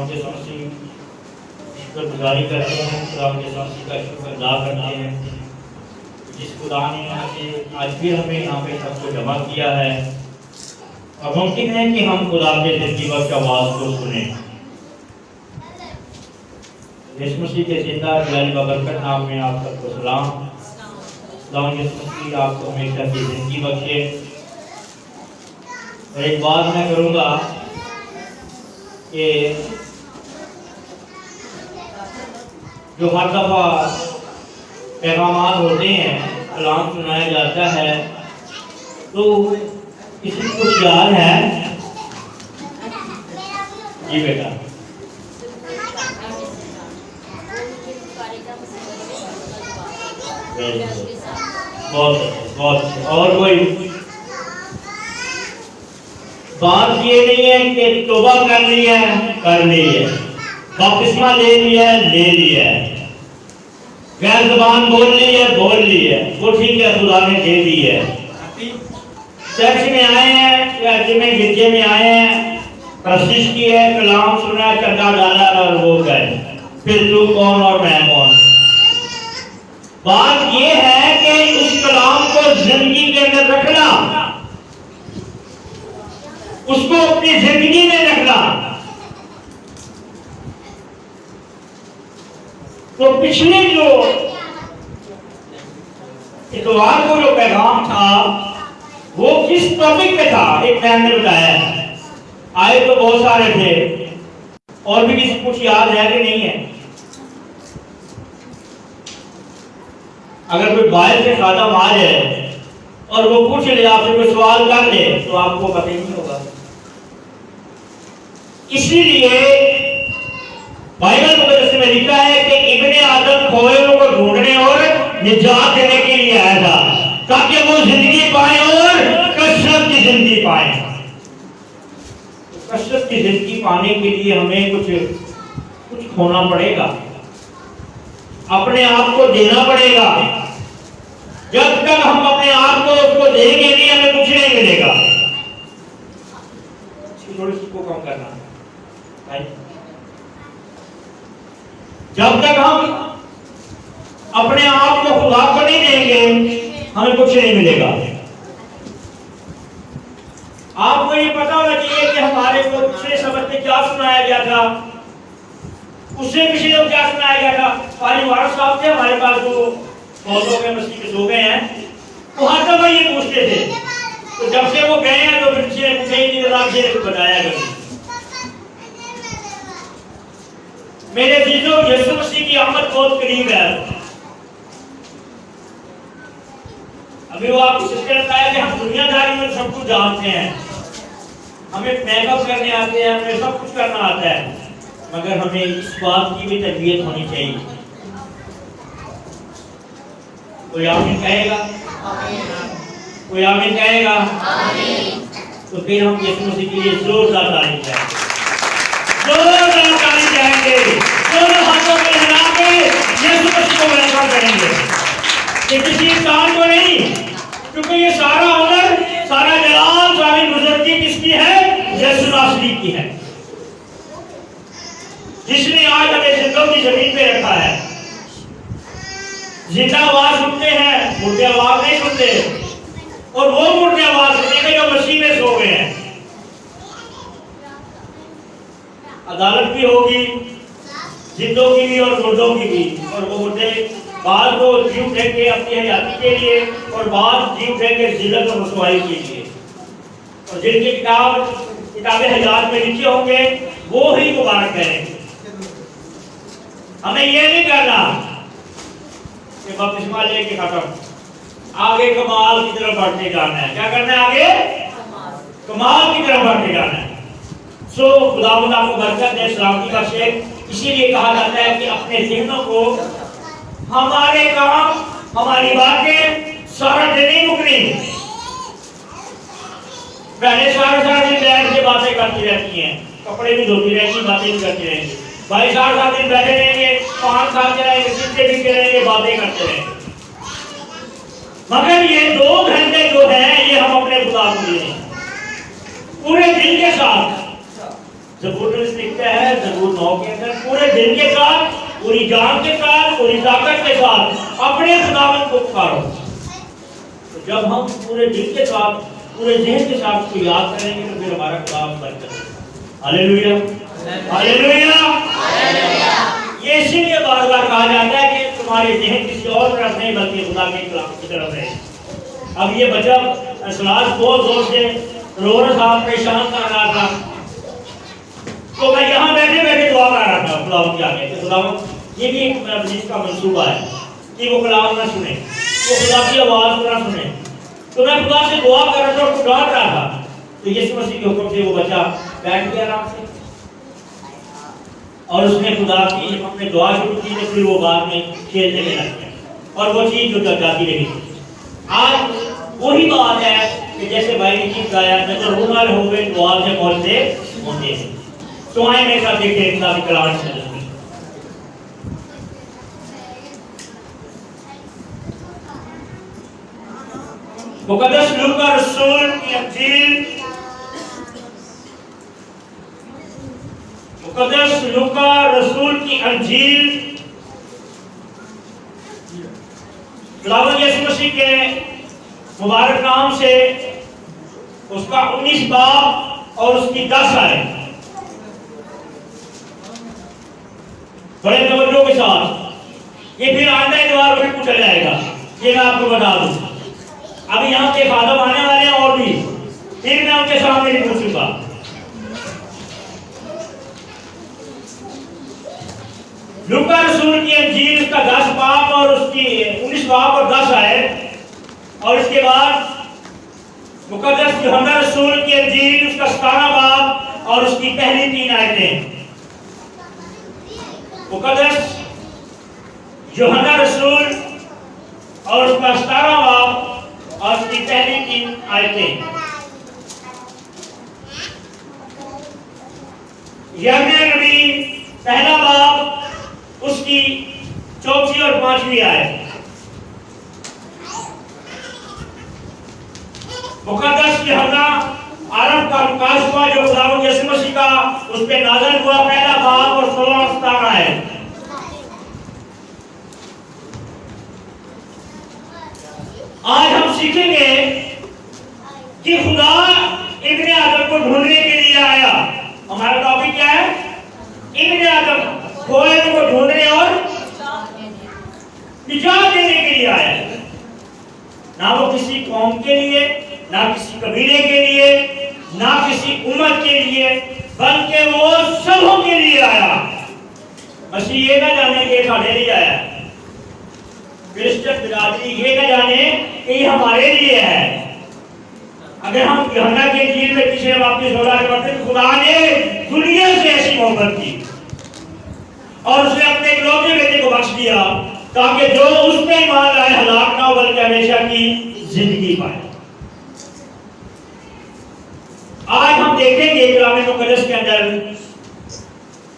खुदावंद के मसीह शुक्रगुजारी करते हैं, खुदावंद के मसीह का शुक्र अदा करते हैं जिस खुदा ने आज फिर हमें यहाँ पे सबको जमा किया है और मुमकिन है कि हम खुदा के ज़िंदगी की आवाज़ को सुने। यीशु मसीह के जिंदा जलाली बरकत नाम में आप सबको सलाम। खुदावंद यीशु मसीह आपको हमेशा की ज़िंदगी बख्शे। और एक बात मैं करूँगा कि जो हर दफ़ा पैगामात होते हैं, कलाम सुनाया जाता है, तो किसी को कुछ याद है? जी बेटा, बहुत और कोई बात ये नहीं है कि तौबा कर ली है, बपतिस्मा ले लिया है, गैर ज़बान बोल ली है, वो ठीक है, खुदा ने दे दी है। चर्च में आए हैं या में गिरजे में आए हैं, प्रशिश की है, कलाम सुना, चंदा डाला और वो गए, फिर तू कौन और मैं कौन। बात ये है कि उस कलाम को जिंदगी के अंदर रखना, उसको अपनी जिंदगी में रखना। तो पिछले जो इतवार को जो पैगाम था वो किस टॉपिक पे था? एक मैम ने बताया, आए तो बहुत सारे थे, और भी किसी कुछ याद है कि नहीं है? अगर कोई बाहर से खादम आ जाए और वो पूछ ले, आपसे कोई सवाल कर ले, तो आपको पता ही नहीं होगा। इसीलिए बाइबल मुकद्दस में लिखा है कि इब्ने आदम खोए हुए को ढूंढने और निजात देने के लिए आया था, ताकि वो जिंदगी पाए और कसरत की जिंदगी पाए। कसरत की जिंदगी पाने के लिए हमें कुछ खोना पड़ेगा, अपने आप को देना पड़ेगा। जब तक हम अपने आप को उसको देंगे नहीं, हमें कुछ नहीं मिलेगा। थोड़ी इसको कम करना, जब तक हम अपने आप को खुदा को नहीं देंगे, हमें कुछ नहीं मिलेगा। आपको ये पता होना चाहिए कि हमारे को पिछले सबक में क्या सुनाया गया था, उससे पिछले को क्या सुनाया गया था। पाली वारस साहब थे हमारे पास, जो बहुत लोग हैं मसीह के सो गए हैं, वो हर दफा ये पूछते थे, तो जब से वो गए हैं तो फिर से बताया गया। मेरे जीजों, यीशु मसीह की आमद बहुत करीब है। अभी वो आपको सिस्टर ने बताया कि हम दुनियादारी में सब कुछ जानते हैं, हमें मेकअप करने आते हैं, हमें सब कुछ करना आता है, मगर हमें इस बात की भी तरबियत होनी चाहिए। कोई आमीन कहेगा? कोई आमीन कहेगा? तो फिर हम यीशु मसीह के लिए जोरदार तारीफ करेंगे, जोरदार तारीफ करेंगे, दोनों हाथों में हिला के यीशु मसीह को वेलकम करेंगे। ये किसी इंसान को नहीं, क्योंकि ये सारा ऑनर, सारा जलाल, सारी बुजुर्गी किसकी है? यीशु नासरी की है, जिसने आज हमें जिंदों की जमीन पे रखा है। जिंदा आवाज सुनते हैं, मुर्दे आवाज नहीं सुनते, और वो मुर्दे आवाज सुनेंगे जो मसीह में सो गए हैं। अदालत भी होगी, जिंदों की भी और मुर्दों की भी, और वो मुर्दे बाद को जी उठेंगे अपनी हयाती के लिए, और बाद जी उठेंगे जिल्लत और रुसवाई के लिए। और जिनकी किताबें हयात में लिखे होंगे वो ही मुबारक करेंगे। हमें ये नहीं करना कि बपतिस्मा लेके खत्म, आगे कमाल की तरफ बढ़ते जाना है। क्या करना है? आगे कमाल की तरफ बढ़ते जाना है। सो खुदावंद आपको बरकत दे, सलामती बख्शे। इसीलिए कहा जाता है कि अपने ज़हनों को, हमारे काम, हमारी बातें सारा दिन नहीं मुकनी। पहले सारा दिन बैठ के बातें करती रहती हैं, कपड़े भी धोती रहेंगी, बातें भी करती रहेंगी। भाई सारा दिन बैठे रहेंगे, 5 साल चलाएंगे, सीधे भी करेंगे, बातें करते रहेंगे। मगर ये 2 घंटे जो है ये हम अपने खुदा को दिए पूरे दिल के साथ। जब बुजुर्ग लिखता है है ज़बूर 9 के अंदर, पूरे दिल के साथ, पूरी जान के साथ, पूरी ताकत के साथ अपने खुदावंद को पुकारो। तो जब हम पूरे दिल के साथ, पूरे ज़हन के साथ उसको याद करेंगे तो फिर हमारा खुदावंद बरकत। Hallelujah, hallelujah, hallelujah. ये इसीलिए बार-बार कहा जाता है कि तुम्हारे ज़हन किसी और तरफ नहीं बल्कि खुदा के कलाम की तरफ है। अब ये बच्चा सलास बहुत जोर से रो रहा था, परेशान कर रहा था, तो मैं यहाँ बैठे बैठे दुआ कर रहा था खुदावंद के आगे कि खुदावंद ये भी एक मजलिस का मंसूबा है कि वो कलाम ना सुने, वो खुदा की आवाज़ को ना सुने। तो मैं खुदा से दुआ कर रहा था और डांट रहा था, तो यीशु मसीह के हुक्म से वो बच्चा बैठ गया आराम से और उसने खुदा की अपने दुआ शुरू की, तो फिर वो बाद में खेलने में लग गया और वो चीज़ जो जाती रही। आज वही बात है कि जैसे भाई ने गीत गाया, नजर रुमाल होवे दुआ से पहुंचते होते हैं। तो आए मेरे साथ देखिए खुदा की कलाम से मुकद्दस लूका रसूल की अंजील, मुकद्दस लूका रसूल की अंजील खुदावंद यीशु मसीह के मुबारक नाम से उसका 19 बाब और उसकी 10 आयत बड़े तवज्जो के साथ। ये फिर आंदा इतवार में पूछा जाएगा, ये मैं आपको बता दूं। अभी यहाँ के खादम आने वाले हैं और भी, फिर मैं उनके सामने भी पूछूंगा। लूका रसूल की अंजील उसका 10 बाब और उसकी 19 बाब और 10 आयत, और इसके बाद मुकद्दस यूहन्ना रसूल की अंजील उसका 17 बाब और उसकी पहली 3 आयतें। मुकद्दस यूहन्ना रसूल और उसका 17 बाब और उसकी पहली 3 आयतें। यिर्मयाह नबी पहला बाब उसकी 4 और 5 आयत। मुकद्दस यूहन्ना आरब का विकास हुआ जो खुदावंद यीशु मसीह का उस पे नाज़िल हुआ, पहला बाब और 16 और 17 आयत। आज हम सीखेंगे कि खुदा इब्ने आदम को ढूंढने के लिए आया। हमारा टॉपिक क्या है? इब्ने आदम खोए को ढूंढने और निजात देने के लिए आया। ना वो किसी कौम के लिए, ना किसी कबीले के लिए, ना किसी उम्मत के लिए, बल्कि वो सबों के लिए आया। मसीह ये ना जाने कि साढ़े लिए आया, क्रिश्चियन बिरादरी ये ना जाने कि ये हमारे लिए है। अगर हम यूहन्ना के इंजील में पीछे वापस हो रहा करते तो खुदा ने दुनिया से ऐसी मोहब्बत की और उसने अपने इकलौते बेटे को बख्श दिया ताकि जो उस पे ईमान लाए हलाक ना हो बल्कि हमेशा की जिंदगी पाए। आज हम देखेंगे कलाम मुकद्दस के अंदर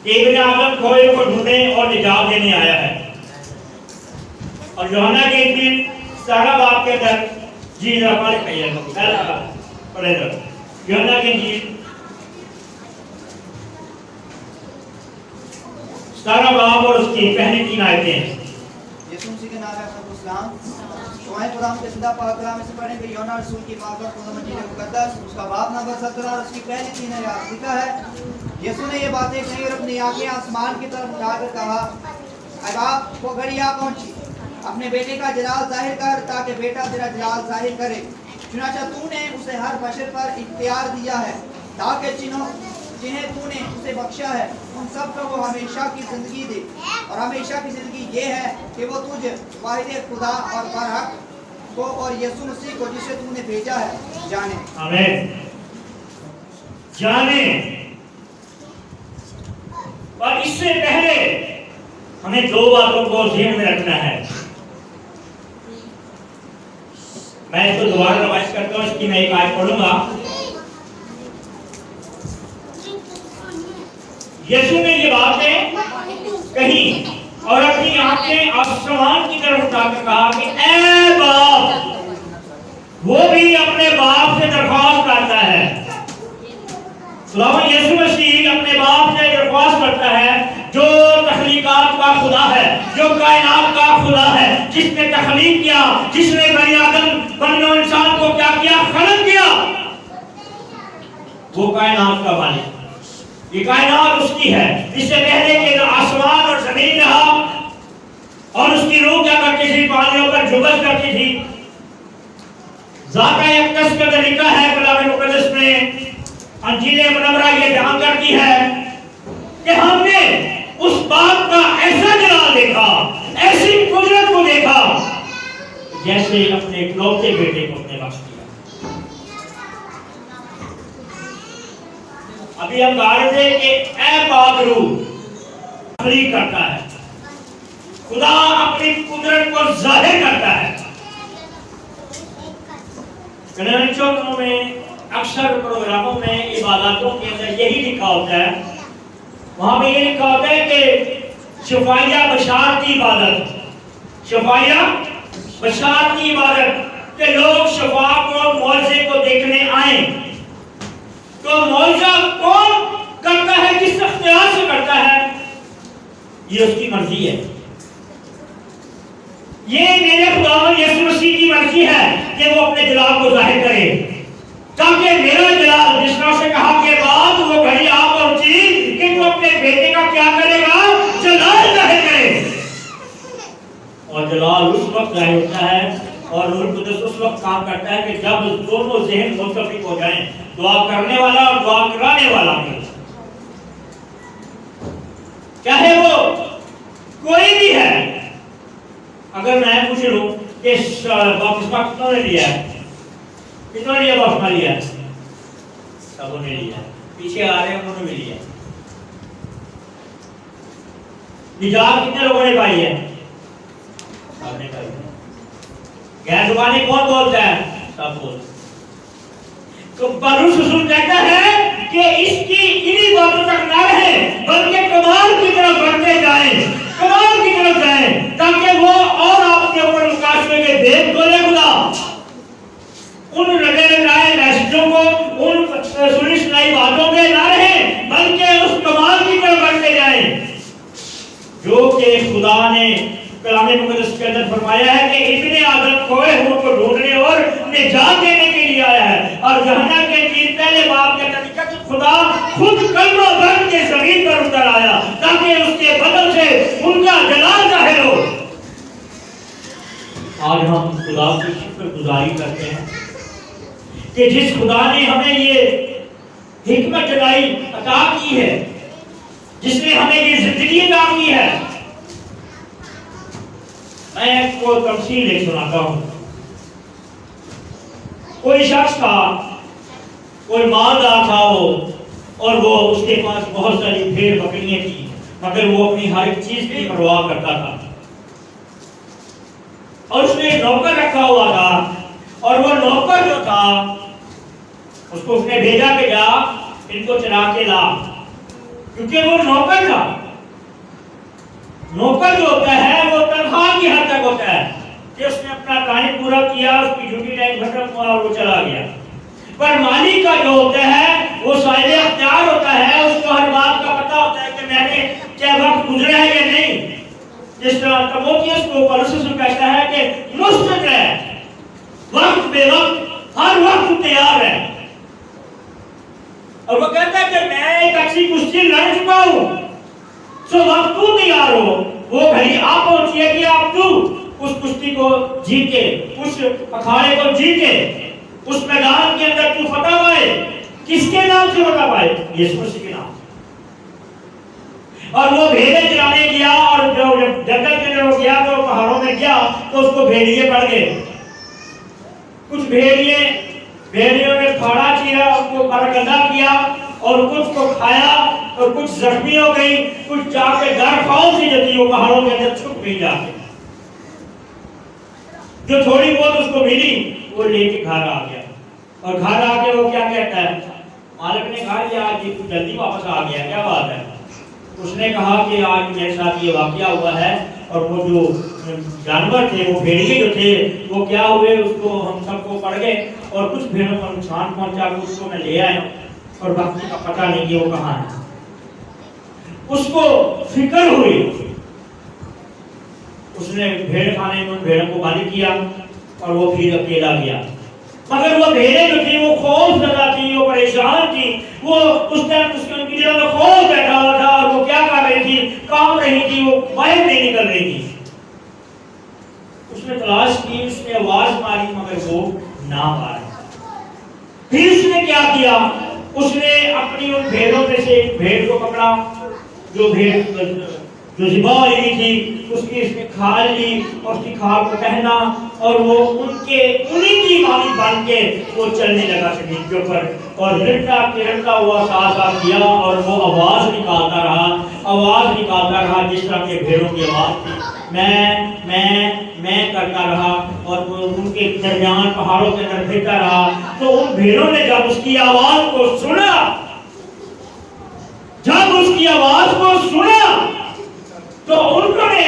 कि इब्ने आदम खोए को ढूंढने और निजात देने आया है। और यूहन्ना के इंजील 17 बाब के अंदर जी हमारे पढ़ेगा यूहन्ना के इंजील 17 बाब और उसकी पहली 3 आयतें। यीशु मसीह के नाम में आपको सलाम। तो आए कुरान के खुदा पाक कलाम में से पढ़ेंगे यूहन्ना रसूल की पाक खुदा मजीद मुकद्दस उसका बाब नंबर 17 और उसकी पहली 3 आयत लिखा है। यीशु ने ये बातें कही और अपनी आंखें आसमान की तरफ उठाकर कहा, अब आप वो घड़ी आ पहुंची, अपने बेटे का जलाल जाहिर कर ताकि बेटा तेरा जलाल जाहिर करे। चुनांचे तूने उसे हर बशर पर इख्तियार दिया है ताकि जिन्हें तूने उसे बख्शा है उन सब को वो हमेशा की जिंदगी दे। और हमेशा की जिंदगी ये है कि वो तुझे वाहिद खुदा और बरहक को और यीशु मसीह को जिसे तूने भेजा है जाने। आमीन। जाने। और इससे पहले हमें 2 बातों को ध्यान में रखना है। मैं इसको दोबारा रिवाइज करता हूँ, इसकी मैं एक आयत पढ़ूंगा। यीशु ने ये बातें कही और अपनी आंखें आसमान की तरफ उठाकर कहा कि ऐ बाप, वो भी अपने बाप से दरख्वास्त करता है। खुदावंद यीशु मसीह अपने बाप से दरख्वास्त खुदा है, जो कायनात का खुदा है, जिसने तख्लीक किया, जिसने बनी आदम बनो इंसान को क्या किया, खलक किया, वो कायनात का मालिक। ये कायनात उसकी है। इससे पहले कि आसमान और जमीन रहा और उसकी रूह क्या करती थी, पानियों पर जुबल करती थी। ज़ाता यकदस का तरीका है कलाम मुक़द्दस में, अंजील मुनव्वरा ये बयान करती है कि हमने उस बात का ऐसा जलाल देखा, ऐसी कुदरत को देखा, जैसे अपने इकलौते बेटे को अपने बख्श दिया। अभी हम गा रहे थे कि ऐ पाक रूह तख्लीक करता है, खुदा अपनी कुदरत को जाहिर करता है। कनानियों में अक्सर प्रोग्रामों में इबादतों के अंदर यही लिखा होता है, वहां पे ये लिखा होता है कि शफाया बशार की इबादत, शफाया बशार की इबादत, के लोग शफा को मौजे को देखने आए। तो मौजा कौन करता है, किस इख्तियार से करता है, ये उसकी मर्जी है। ये मेरे खुदा यीशु मसीह की मर्जी है कि वो अपने जलाल को जाहिर करे, ताकि मेरा जलाल, जिसने से कहा कि बात वो घड़ी आ पहुंची कि वो अपने बेटे का क्या करेगा, जलाल जाहिर करे। और जलाल उस वक्त जाहिर होता है और रूह कुद्दस उस वक्त काम करता है कि जब दोनों ज़हन मुत्तफिक हो जाएं, दुआ करने वाला और दुआ कराने वाला भी, चाहे वो कोई भी है। अगर मैं पूछ लूं कि बपतिस्मा कितने लिया है, कितना लिया बपतिस्मा लिया, सबों ने लिया, पीछे आ रहे हैं उन्होंने भी लिया। निजात कितने लोगों ने पाई है, सबने पाई है। गैर जुबानी कौन बोलता है, सब बोलते। तो पौलुस रसूल कहता है कि इसकी इन्हीं बातों तक ना रहे, बल्कि कमाल की तरफ बढ़ते जाएं, कमाल की तरफ जाएं, ताकि वो और आपके ऊपर मुकाशफे के भेद खोले खुदा। उन रटे रटाए मैसेजों को, उन सुनी सुनाई बातों में ना रहे, बल्कि उस कमाल की तरफ बढ़ते जाएं जो कि खुदा ने कलाम मुक़द्दस के अंदर फरमाया है कि इब्ने आदम खोए हुए को ढूंढने और निजात देने के लिए आया है। और जहन्नम के तीन पहले बाप के तरीके से खुदा खुद कलमा बन के जमीन पर उतर आया, ताकि उसके बदल से उनका जलाल जाहिर हो। आज हम खुदा की शुक्रगुजारी करते हैं कि जिस खुदा ने हमें ये हिकमत जलाई अता की है, जिसने हमें ये जिंदगी अता की है। मैं आपको तफसील एक सुनाता हूं। कोई शख्स था, कोई मालदार था वो, और वो उसके पास बहुत सारी भेड़ बकरियां थी, मगर वो अपनी हर एक चीज की परवाह करता था। और उसने नौकर रखा हुआ था, और वो नौकर जो था उसको उसने भेजा कि जा इनको चला के ला, क्योंकि वो नौकर था। नौकर जो होता है वो तनख्वाह की हद तक होता है कि उसने अपना टाइम पूरा किया, उसकी ड्यूटी टाइम खत्म हुआ और वो चला गया। पर मालिक का जो होता है वो साहिब अख्तियार होता है, उसको हर बात का पता होता है कि मैंने क्या वक्त गुजरा है या नहीं। जिस तरह तमोथियस को पौलुस कहता है कि मुस्तैद है, वक्त बेवक्त हर वक्त तैयार है। और वो कहता है कि मैं एक अच्छी कुश्ती लड़ चुका हूं, तो वक्त तू तैयार हो, वो घड़ी आ पहुंची है कि आप तू उस कुश्ती को जीते, उस अखाड़े को जीते, उस मैदान के अंदर तू फतह पाए। किसके नाम से फतह पाए? यीशु मसीह के नाम। और वो भेड़े चराने गया, और जब जंगल के अंदर गया तो पहाड़ों में गया तो उसको भेड़िए पड़ गए। कुछ भेड़ियों ने फाड़ा चीरा, उसको बरगंदा किया और कुछ को खाया और कुछ जख्मी हो गई, कुछ जाके गारफाओं से जती वो पहाड़ों के अंदर छुप गई जाके। जो थोड़ी बहुत उसको मिली वो लेके घर आ गया, और घर आके वो क्या कहता है, मालिक ने कहा कि आज ये जल्दी वापस आ गया, क्या बात है? उसने कहा कि आज मेरे साथ ये वाकया हुआ है, और वो जो जानवर थे, वो भेड़िए जो थे, वो क्या हुए, उसको हम सबको पड़ गए और कुछ भेड़ों को नुकसान पहुंचा, उसको मैं ले आया और बाकी का पता नहीं कि वो कहाँ है। उसको फिक्र हुई उसने भेड़ खाने में उन भेड़ों को बंद किया और वो फिर अकेला गया। मगर वो भेड़ें जो थी वो खौफ ज़दा थी, वो परेशान थी, वो उस टाइम उनकी दिलों में खौफ बैठा हुआ था और वो क्या कर रही थी, काम रही थी, वो बाहर नहीं निकल रही थी। उसने तलाश की, उसने आवाज मारी मगर वो ना मारा। फिर उसने क्या किया, उसने अपनी उन भेड़ों में से एक भेड़ को पकड़ा, जो भेड़ जो ज़िबा हुई थी उसकी इसने खाल ली और उसकी खाल को पहना और वो उन्हीं की मालिक बन के वो चलने लगा जमीन के ऊपर और तिरकता हुआ साथ साथ किया और वो आवाज निकालता रहा जिस तरह के भेड़ों की आवाज थी। मैं करता रहा और वो उनके दरमियान पहाड़ों के अंदर फिरता रहा। तो उन भेड़ों ने जब उसकी आवाज को सुना तो उन्होंने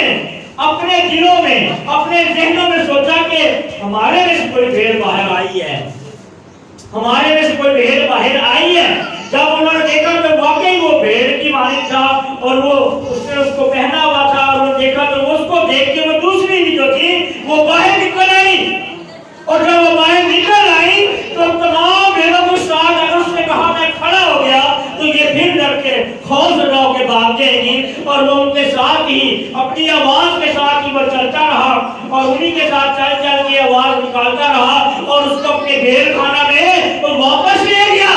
अपने दिलों में, अपने ज़हनों में सोचा कि हमारे में से कोई भेड़ बाहर आई है। जब उन्होंने देखा तो वाकई वो भेड़ की मालिक था और वो उसने उसको पहना हुआ था और वो देखा तो उसको देख के वो दूसरी भी जो थी वो बाहर निकल आई और जब वो बाहर निकल आई तो तमाम भेड़ों के साथ अगर उसने कहा मैं खड़ा हो गया तो ये फिर डर के खौफजदा होकर भाग जाएगी और वो उनके साथ ही अपनी आवाज के साथ ही वो चलता रहा और उन्हीं के साथ चल चल के आवाज निकालता रहा और उसको अपने भेड़ खाना में वो वापस ले गया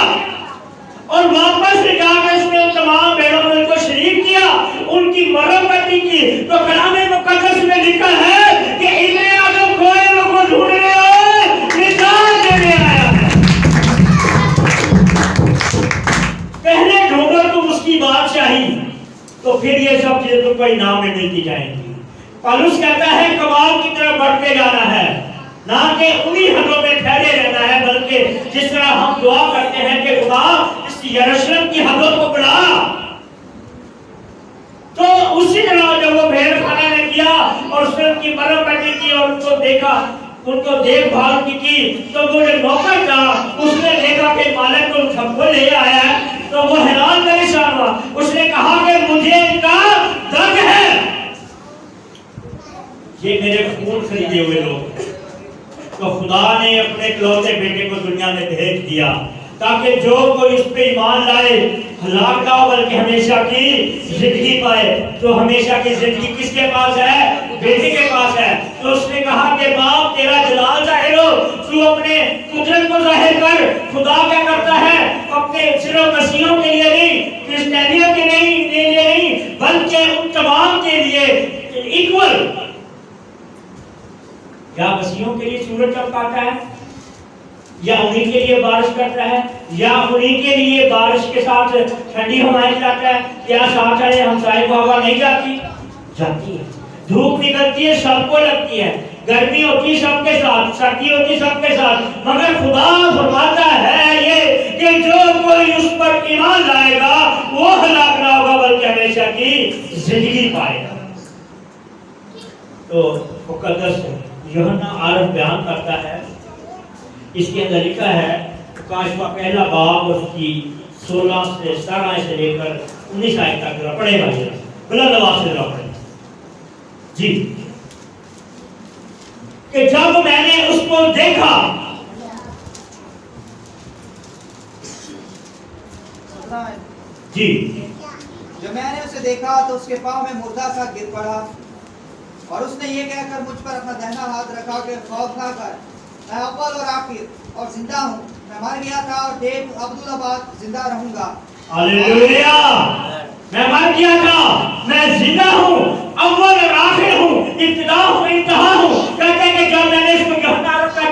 और वापस ले जाकर उसने उन तमाम भेड़ों में उनको शरीक किया, उनकी मरम्मती की। तो कलाम मुक़द्दस में लिखा है कि इब्ने आदम खोए को ढूंढने आए, निजात देने आया है। पहले ढूंढो तुम उसकी बादशाही, तो फिर ये सब चीजें तुमको इनाम में मिलती जाएंगी। पौलुस कहता है कमाल की तरफ बढ़ते जाना है, ना कि उन्हीं हदों में ठहरे रहना है, बल्कि जिस तरह हम दुआ करते हैं कि खुदा इस यरूशलेम की हदों को बढ़ा, तो उसी तरह जब वो भेड़ खाना ने किया और उसने उनकी मरम्मत की और उनको देखा, उनको देखभाल की, तो वो जो नौकर था उसने देखा कि मालिक तो सबको ले आया है, तो वो हैरान परेशान हुआ। उसने कहा कि मुझे इनका दर्द है, ये मेरे खून खरीदे हुए लोग। तो खुदा ने अपने इकलौते बेटे को दुनिया में भेज दिया ताकि जो कोई इस पे ईमान लाए हलाक ना हो बल्कि हमेशा की जिंदगी पाए। तो हमेशा की जिंदगी किसके पास है? बेटे के पास है। तो उसने कहा कि बाप तेरा जलाल जाहिर हो, तू अपने कुदरत को जाहिर कर। खुदा क्या करता है? अपने सिर्फ मसीहों के लिए नहीं, क्रिश्चियनियों के लिए नहीं, बल्कि उन तमाम के लिए इक्वल। क्या मसीहों के लिए सूरज चमकाता है, या उन्हीं के लिए बारिश करता है, या उन्हीं के लिए बारिश के साथ ठंडी हवाएं लाता है? क्या साथ आए हमसाए को हवा नहीं जाती है। धूप निकलती है सबको लगती है, गर्मी होती सबके साथ, सर्दी होती सबके साथ, मगर खुदा फरमाता है ये कि जो कोई उस पर ईमान लाएगा वो हलाक ना होगा बल्कि हमेशा की जिंदगी पाएगा। तो मुकद्दस यूहन्ना आरफ बयान करता है, इसके अंदर लिखा है काशवा पहला बाब उसकी 16 से 17 से लेकर 19 आयत तक जरा पढ़ेगा, बुलंद आवाज से जरा पढ़े जी। कि जब मैंने उसको देखा, जी, जब मैंने उसे देखा तो उसके पांव में मुर्दा सा गिर पड़ा और उसने ये कहकर मुझ पर अपना दाहिना हाथ रखा कि खौफ ना कर, मैं अव्वल और आखिर और जिंदा हूँ। मैं मर गया था और देव अब्दुल्लाबाद जिंदा रहूंगा। हालेलुया। मैं मर गया था, मैं जिंदा हूँ, अव्वल और आखिर हूँ, इब्तिदा हूँ, इंतहा हूँ। कहते हैं कि जब मैंने इसको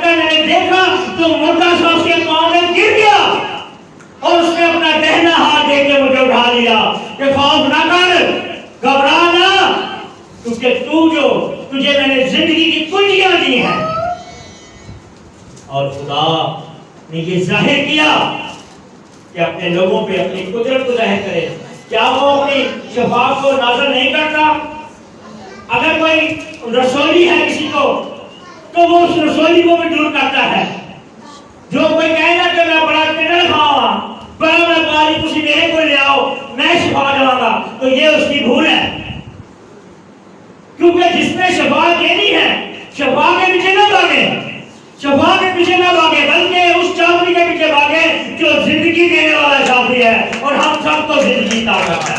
मैंने देखा तो मुर्दा सा उसके पांव में गिर गया और उसने अपना दाहिना हाथ देके मुझे उठा लिया कि खौफ ना कर, घबरा ना, क्योंकि तुझे मैंने जिंदगी की कुंजियां दी हैं। और खुदा ने ये जाहिर किया कि अपने लोगों पे अपनी कुदरत को जाहिर करे। क्या वो अपनी शफाअत को नाज़िल नहीं करता? अगर कोई रसोली है किसी को तो वो उस रसोली को भी दूर करता है। जो कोई कहेगा कि मैं बड़ा टिडल खाऊंगा, बड़ा मैं बारी तुसी मेरे को ले आओ, मैं शिफा देवांगा, तो ये उसकी भूल है। क्योंकि जिसने शफाअत देनी है, शफाअत के पीछे ना भागे, शफाअत के पीछे ना भागे, बल्कि उस चाबी के पीछे भागे जो जिंदगी देने वाला चाबी है, और हम सब तो जिंदगी ताकत है।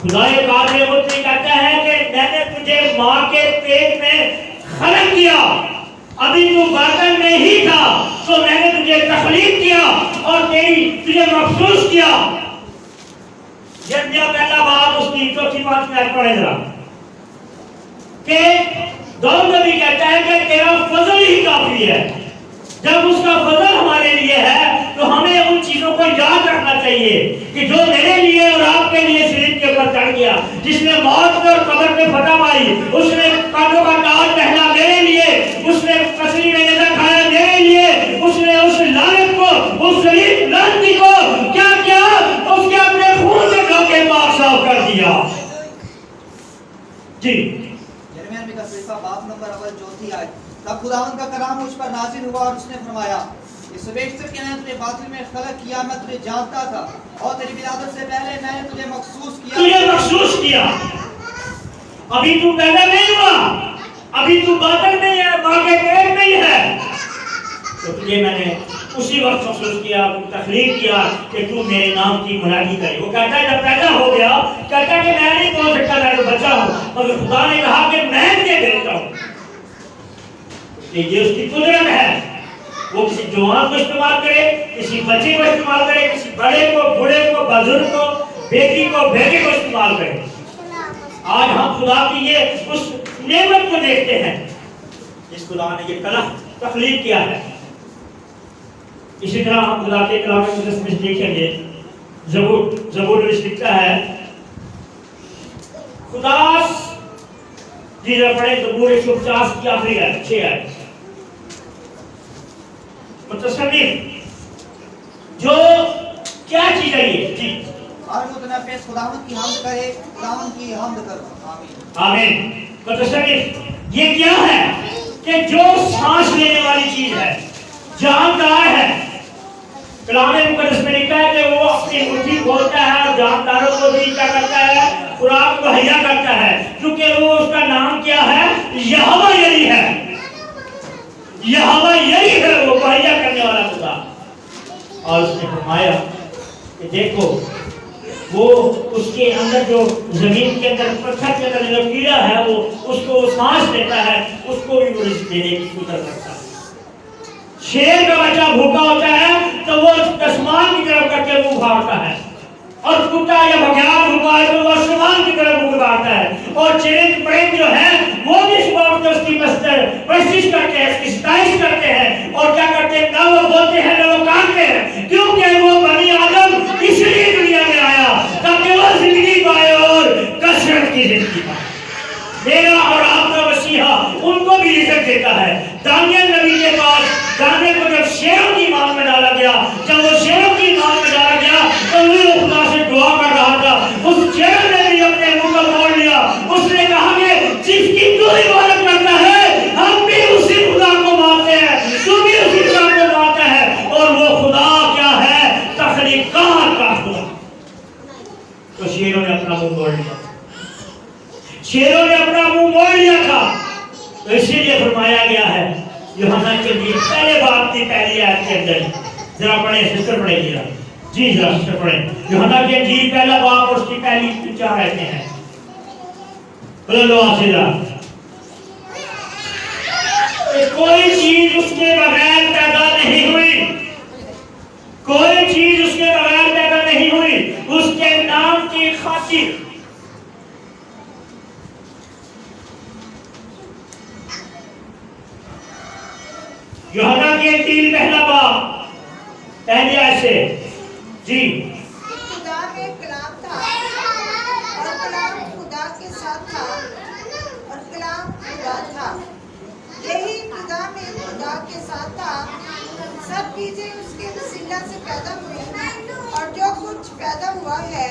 खुदाए कादिर मुतली कहता है कि मैंने तुझे माँ के पेट में खलक किया, अभी तू बर्तन में ही था तो मैंने तुझे तखलीक किया और तुझे महसूस किया। यिर्मयाह पहला बाब उसकी 4-5 आयत पढ़े जरा, कि दाऊद नबी कहता है कि तेरा फजल ही काफी है। जब उसका फजल हमारे लिए है तो हमें उन चीजों को याद रखना चाहिए कि जो मेरे लिए और आपके लिए शरीर के ऊपर चढ़ गया, जिसने मौत और कब्र पे फतह पाई, उसने कांटों का ताज पहना मेरे लिए, उसने कसरी में नजर खाया मेरे लिए, उसने उस लानत को, उस शरीर लानती को क्या किया, उसके अपने खून से धो के पाक साफ कर दिया। जी यिर्मयाह नबी का सहीफा बाब नंबर 4 आयत। तब खुदावंद का कलाम मुझ पर नाज़िल हुआ और उसने फरमाया, इस बेशतर के मैंने तुझे बातिल में खलक किया, मैं तुझे जानता था और तेरी विलादत से पहले मैंने तुझे महसूस किया। तुझे महसूस किया, अभी तू पैदा नहीं हुआ, अभी तू बादल में है, माँ के पेट में ही है, तो तुझे मैंने उसी वक्त महसूस किया, तखलीक किया कि तू मेरे नाम की मुनादी करे। वो कहता है जब पैदा हो गया, कहता है कि मैं नहीं बोल सकता, मैं तो बच्चा हूँ, मगर खुदा ने कहा कि मैं तुझे भेजता हूँ। ये उसकी कुदरत है, वो किसी जवान को इस्तेमाल करे, किसी बच्चे को इस्तेमाल करे, किसी बड़े को, बूढ़े को, बुजुर्ग को, बेटी को, बेटे को इस्तेमाल करे। आज हम खुदा की ये उस नेमत को देखते हैं जिस खुदा ने ये कलम तख्लीक किया है। इसी तरह हम खुदा के कलाम में देखेंगे, ज़बूर में लिखता है, खुदा जी जरा पढ़े ज़बूर 150 की आखिरी आयत 6 आयत। मुतसल्लिम जो क्या चीज है ये जी, हर मुतनफ़िस खुदावंद की हम्द करे, खुदावंद की हम्द करो। आमीन आमीन। मुतसल्लिम ये क्या है कि जो सांस लेने वाली चीज है, जानदार है। कलाम मुक़द्दस में लिखा है कि वो अपनी मुट्ठी खोलता है और जानदारों को भी क्या करता है, खुराक मुहैया करता है, क्योंकि वो उसका नाम क्या है, यहोवा यही है, यहोवा यही है, वो मुहैया करने वाला खुदा। और उसने फरमाया कि देखो वो उसके अंदर जो जमीन के अंदर पत्थर के अंदर जो कीड़ा है, वो उसको सांस लेता है, उसको भी वो रिज़्क़ देने की कुदरत रखता है। शेर का बच्चा भूखा होता है तो वो आसमान की तरफ करके मुंह फाड़ता है, और कुत्ता या बघियार भूखा है तो वो आसमान की तरफ मुंह फाड़ता है, और चिड़िंद परिंद जो है वो भी इस बात में उसकी परस्तिश करते हैं, उसकी सताइश करते हैं, और क्या करते हैं, ना वो बोलते हैं ना वो काटते हैं, क्योंकि वो बनी आदम इसलिए दुनिया में आया ताकि वो जिंदगी पाए और कसरत की जिंदगी पाए। मेरा और आपका मसीहा उनको भी रिज़्क़ देता है। दानियल नबी के पास, दानियल को जब शेरों की मांग में डाला गया, जब वो शेरों की मांग में डाला गया तो वो खुदा से दुआ कर रहा था, उस शेर ने भी अपने मुंह को मोड़ लिया, उसने कहा कि जिसकी तू इबादत करता है हम भी उसी खुदा को मानते हैं, तू भी उसी खुदा को मानता है, और वो खुदा क्या है, तख्लीक़ात का खुदा। तो शेरों ने अपना मुंह मोड़ लिया, शेरों ने अपना मुंह मोड़ लिया था, तो इसीलिए फरमाया गया है यूहन्ना के लिए पहले बाब की पहली आयत के अंदर, जरा पढ़े सिस्टर पढ़े जरा जी, जरा सिस्टर पढ़े यूहन्ना के इंजील पहला बाब और उसकी पहली 4 आयतें हैं। बोलो लो आसिरा, कोई चीज उसके बगैर पैदा नहीं हुई, कोई चीज उसके बगैर पैदा नहीं हुई, उसके नाम की खातिर। यूहन्ना की इंजील पहला बाब पहली आयत से जी। खुदा में कलाम था और कलाम खुदा के साथ था और कलाम खुदा था, यही खुदा में खुदा के साथ था। सब चीजें उसके वसीला से पैदा हुई और जो कुछ पैदा हुआ है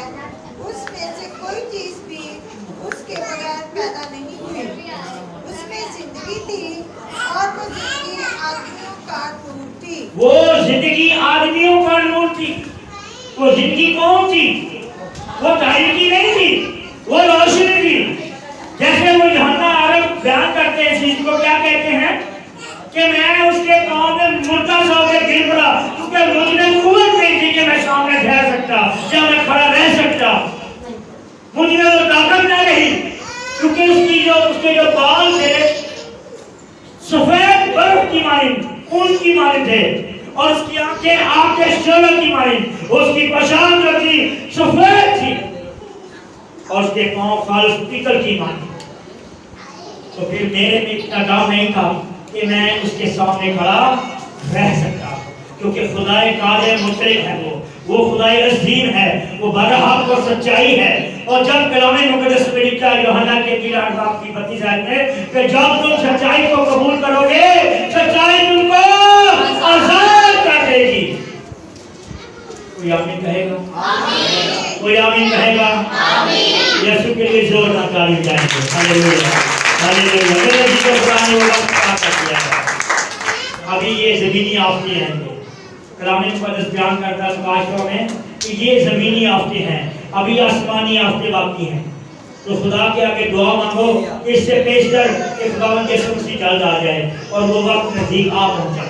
उसमें से कोई चीज भी उसके बगैर पैदा नहीं हुई। उसमें जिंदगी थी और वो जिंदगी आदमियों का नूर थी। वो जिंदगी आदमियों का नूर थी। वो जिंदगी कौन थी? वो तारीकी नहीं थी, वो रोशनी थी। जैसे वो यूहन्ना अरब बयान करते हैं, इस चीज को क्या कहते हैं कि मैं उसके काम में मुर्दा सा होकर गिर पड़ा, क्योंकि मुझे कुव्वत नहीं थी कि मैं सामने ठहर सकता या मैं खड़ा रह सकता। मुझे वो ताकत न रही, क्योंकि उसके जो बाल थे सफेद बर्फ की मानिंद, ऊन की मानिंद थे, और उसकी आंखें आग के शोले की मानिंद, उसकी पहचान जो थी सफेद थी, और उसके पांव खालिस पीतल की मानिंद। तो फिर मेरे में इतना दम नहीं था कि मैं उसके सामने खड़ा रह सकता, क्योंकि खुदाए कादिर मुतरिक है, वो खुदाए अज़ीम है, वो बरहक और सच्चाई है। और जब कलामे मुक़द्दस में लिखा है यूहन्ना के 3:32 में कि जब तुम सच्चाई को कबूल करोगे, सच्चाई तुमको आजाद कर देगी। कोई आमीन कहेगा? आमीन। कोई आमीन कहेगा? आमीन। यीशु के लिए जोरदार ताली बजाएंगे। Hallelujah, hallelujah. मेरे जीवन पुराने वो वक्त पार कर दिया है। अभी ये ज़मीनी आफ़तें हैं। कलामे मुक़द्दस बयान करता है मुकाशरों में कि ये ज़मीनी आफ़तें हैं, अभी आसमानी आफ़तें बाकी हैं। तो खुदा के आगे दुआ मांगो, इससे पेशतर कि खुदावंद यीशु मसीह जल्द आ जाए और वो वक्त नज़दीक आ पहुंचा।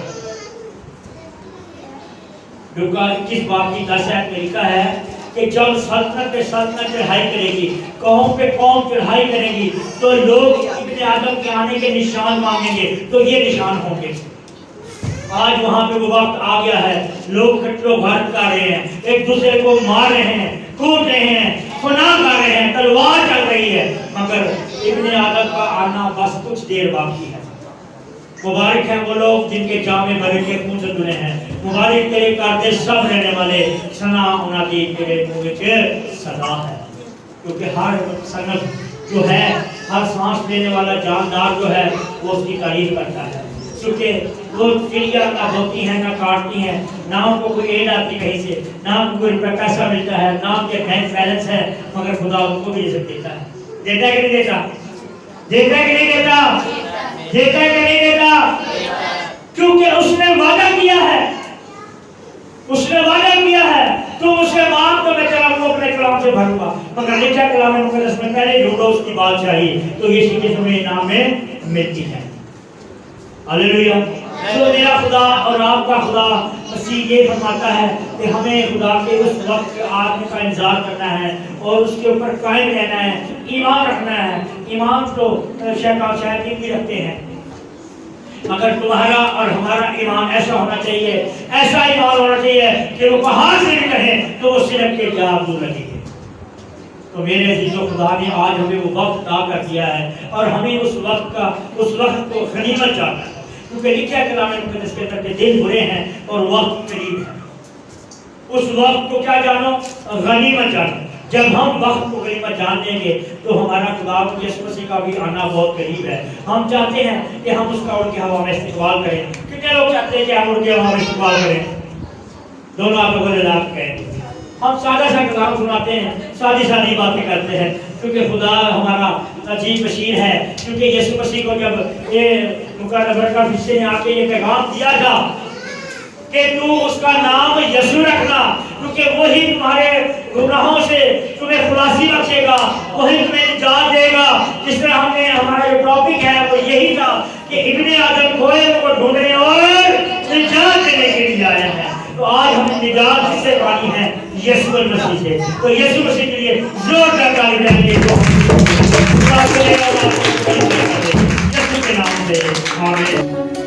लूका 21:10 में लिखा है कि जब सल्तनत पे सल्तनत चढ़ाई करेगी, कौम पे कौम चढ़ाई करेगी, तो लोग इब्ने आदम के आने के निशान मांगेंगे, तो ये निशान होंगे। आज वहां पे वो वक्त आ गया है, लोग कट्टो घर कर रहे हैं, एक दूसरे को मार रहे हैं, कूट रहे हैं, फना कर रहे हैं, तलवार चल रही है, मगर इब्ने आदम का आना बस कुछ देर बाकी है। मुबारक है वो लोग जिनके जामे भरे के खून से धुले हैं। मुबारक तेरे कादे सब रहने वाले, सना उना की तेरे मुंह में सदा है, क्योंकि हर सनफ जो है, हर सांस लेने वाला जानदार जो है, वो उसकी तारीफ करता है, क्योंकि वो चिड़िया ना बोती हैं, ना काटती हैं, ना उनको कोई एड आती कहीं से, ना उनको कोई पैसा मिलता है, ना उनके बैंक बैलेंस है, मगर खुदा उनको भी रिज़्क़ देता है। देता है कि नहीं देता? देता है कि नहीं देता? देता है कि नहीं देता? क्योंकि उसने वादा किया है, उसने वादा किया है, तुम उसे मांग तो मैं तेरा मुंह अपने कलाम से भरूंगा। मगर लिखा कलाम मुक़द्दस में पहले ढूंढो उसकी बादशाही, तो यीशु के तुम्हें इनाम में मिलती है। हालेलुया। तो मेरा खुदा और आपका खुदा मसीह ये फरमाता है कि हमें खुदा के उस वक्त आने का इंतजार करना है और उसके ऊपर कायम रहना है, ईमान रखना है। ईमान तो शायद भी रखते हैं, मगर तुम्हारा और हमारा ईमान ऐसा होना चाहिए, ऐसा ईमान होना चाहिए कि वो कहाँ से भी कहे तो वो सिर्फ के जवाब दूर लगेंगे। तो मेरे अजीजों, खुदा ने आज हमें वो वक्त अता कर दिया है और हमें उस वक्त को गनीमत जानना है, क्योंकि लिखा कलाम मुक़द्दस के अंदर दिन बुरे हैं और वक्त करीब है। उस वक्त को क्या जानो? गनीमत जानो। जब हम वक्त को गनीमत जान लेंगे तो हमारा खुदा यीशु मसीह का भी आना बहुत करीब है। हम चाहते हैं कि हम उसका उड़ के हवा में इस्तेमाल करें। कितने लोग चाहते हैं कि हम उड़ के हवा में इस्तेमाल करें? दोनों आप लोगों ने लाभ कहें। हम सादा सा कलाम सुनाते हैं, सादी सादी बातें करते हैं, क्योंकि खुदा हमारा अजीब बशीर है। क्योंकि यीशु मसीह को जब ये मुकर्रम का हिस्से ने आके ये पैगाम दिया था कि तू उसका नाम यीशु रखना, क्योंकि वही तुम्हारे गुनाहों से तुम्हें खुलासी बख्शेगा, वही तुम्हें निजात देगा। जिस तरह हमने हमारा जो टॉपिक है वो यही था कि इब्ने आदम खोए को ढूंढने और निजात देने के लिए आया है। तो आज हमें निजात किससे पानी है? यीशु मसीह से। तो यीशु मसीह के लिए जोरदार ताली बजाइए। यीशु के नाम से आमीन।